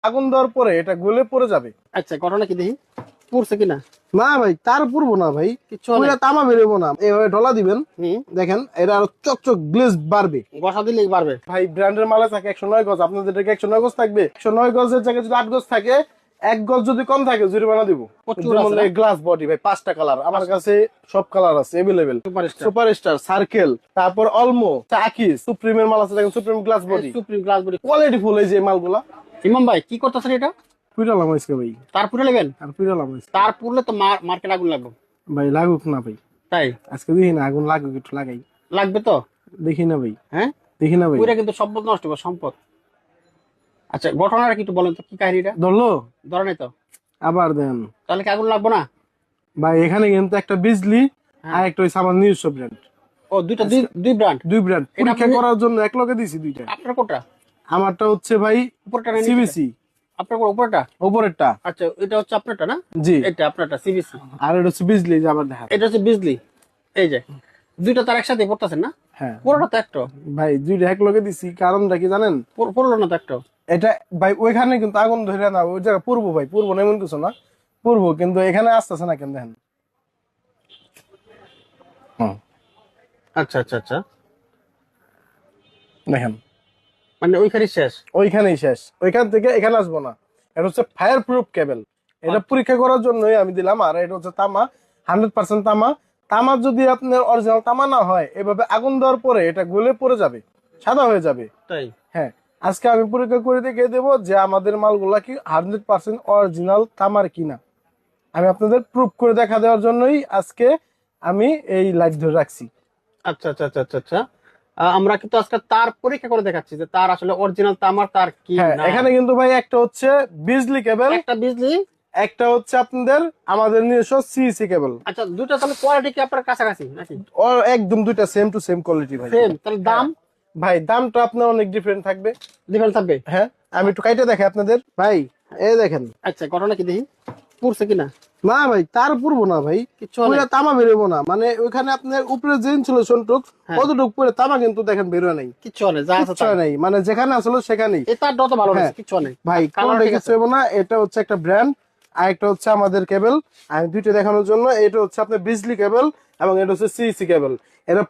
আগুন দেওয়ার পরে এটা গলে পড়ে যাবে। আচ্ছা, ঘটনা কি দেখি, পড়ছে কিনা? না ভাই, তার পূর্ব না ভাই, কিচ্ছু হয় না। তামা বেরোবো না, এভাবে ডলা দিবেন। হুম, দেখেন এটা আরো চকচক গ্লেজ বাড়বে। বসা দিলেই পারবে। ভাই ব্র্যান্ডের মালে থাকে 109 গজ, আপনাদের এটা 109 গজ থাকবে। 109 গজের জায়গায় যদি 8 গজ থাকে, 1 গজ যদি কম থাকে জরিমানা দিব। প্রচুর আছে না? গ্লাস বডি ভাই, 5টা কালার আমার কাছে, সব কালার আছে এভেলেবেল। সুপারস্টার, সুপারস্টার, সার্কেল, তারপর অলমো, চাকিস, সুপ্রিমের মাল আছে, দেখেন supreme glass body, supreme glass body. Quality full এই যে মালগুলা। ইমাম ভাই কি করতেছেন এটা? পিরালাম আজকে ভাই, তারপরে নেবেন? আর পিরালাম আজকে তার পুরলে তো মার্কেট আগুন লাগবে ভাই। লাগুক না ভাই, তাই? আজকে দেখি না, আগুন লাগুক, একটু লাগাই। লাগবে তো? দেখি না ভাই, হ্যাঁ, দেখি না ভাই। পুরা কিন্তু সম্পদ নষ্ট হবে, সম্পদ। আচ্ছা, ঘটনাটা কি একটু বলেন তো, কি কাহিনীটা? ধরলো, ধরে নাই তো? আবার দেন তাহলে কি আগুন লাগবে না? ভাই। এখানে কিন্তু একটা বিজলি আর একটা হইছে আমার নিজস্ব ব্র্যান্ড। ও, দুই ব্র্যান্ড। দুই ব্র্যান্ড এটা পরীক্ষা আপনি- করার জন্য এক লগে দিছি দুইটা। আপনার কোনটা? আমারটা হচ্ছে ভাই উপরটা না নিচেরটা? সিবিসি, আপনার উপরটা? উপরেরটা। আচ্ছা, এটা হচ্ছে আপনারটা না? জি, এটা আপনারটা সিবিসি। আর এটা হচ্ছে বিজলি, যে আবার দেখা। এটা হচ্ছে বিজলি। এই যে দুইটা তার একসাথে পড়তেছেন না? হ্যাঁ পুরোটা তো একটা। ভাই, দুইটা এক লগে দিছি, কারণটা কি জানেন? পড়লো না তো একটা। এটা ভাই ওইখানে কিন্তু আগুন ধরে না, ওই জায়গা পূর্ব ভাই, পূর্ব না এমন কিছু না, পূর্ব কিন্তু এখানে আসতেছে না কেন দেখেন। হুম, আচ্ছা আচ্ছা আচ্ছা, দেখেন মানে ওইখানে শেষ। ওইখানেই শেষ, ওইখান থেকে এখানে আসবো না। এটা হচ্ছে ফায়ার প্রুফ কেবল, এটা পরীক্ষা করার জন্যই আমি দিলাম। আর এটা হচ্ছে তামা, 100% তামা। তামা যদি আপনার অরিজিনাল তামা না হয়, এভাবে আগুন দেওয়ার পরে এটা গলে পড়ে যাবে, সাদা হয়ে যাবে। তাই? হ্যাঁ, আজকে আমি পরীক্ষা করে দেখিয়ে দেবো যে আমাদের মালগুলা কি 100% অরিজিনাল তামার কিনা। আমি আপনাদের প্রুফ করে দেখা দেওয়ার জন্যই আজকে আমি এই লাইট ধরে রাখছি। আচ্ছা আচ্ছা আচ্ছা আচ্ছা আচ্ছা। আমরা কিন্তু আজকে তার পরীক্ষা করে দেখাচ্ছি যে তার আসলে অরিজিনাল তামার তার কি হ্যাঁ, না। এখানে কিন্তু ভাই একটা হচ্ছে বিজলি কেবল, একটা বিজলি, একটা হচ্ছে আপনাদের আমাদের নিজস্ব সিইসি কেবল। আচ্ছা দুটো তাহলে কোয়ালিটি কি আপনার কাছাকাছি নাকি? একদম দুইটা সেম টু সেম কোয়ালিটি ভাই। সেম, তাহলে দাম? ভাই দামটা আপনার অনেক ডিফারেন্ট থাকবে। ডিফারেন্স থাকবে? হ্যাঁ, আমি একটু কাইটে দেখাই আপনাদের ভাই, এই দেখেন। আচ্ছা, ঘটনা কি দেখি, পড়ছে কিনা? না ভাই, তার পূর্ব না ভাই, কিচ্ছু হয় না। পুরো তামা বেরোবো না, মানে ওইখানে আপনার উপরে যে ইনসুলেশন টুক কতটুক পরে তামা কিন্তু দেখেন বেরোয় নাই, কিচ্ছু হয় না, যা আছে কিচ্ছু হয় নাই, মানে যেখানে আসলে সেখানেই। এই তারটাও তো ভালো হ্যাঁ। লাগছে, কিচ্ছু হয় না ভাই কালার কোনটা ঠিক কিছু আছে। হইবো না, এটা হচ্ছে একটা ব্র্যান্ড, আর একটা হচ্ছে আমাদের কেবল। আমি দুইটা দেখানোর জন্য, এটা হচ্ছে আপনার বিজলি কেবল এবং এটা হচ্ছে সিইসি কেবল। এটা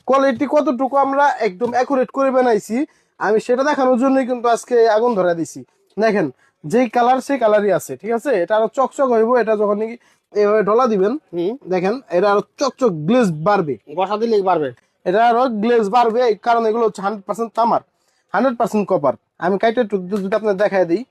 কোয়ালিটি কতটুকু আমরা একদম অ্যাকুরেট করে বানাইছি, আমি সেটা দেখানোর জন্যই কিন্তু আজকে আগুন ধরা দিছি। দেখেন যেই কালার সেই কালারই আছে, ঠিক আছে। এটা আরো চকচক হইব, এটা যখন নাকি এভাবে ডলা দিবেন, দেখেন এটা আরো চকচক গ্লেজ বাড়বে। বসা দিলেই পারবে। এটা আরো গ্লেজ বাড়বে, কারণ এগুলো হচ্ছে 100% তামার, 100% কপার। আমি কাইটে যদি আপনার দেখাই দিই,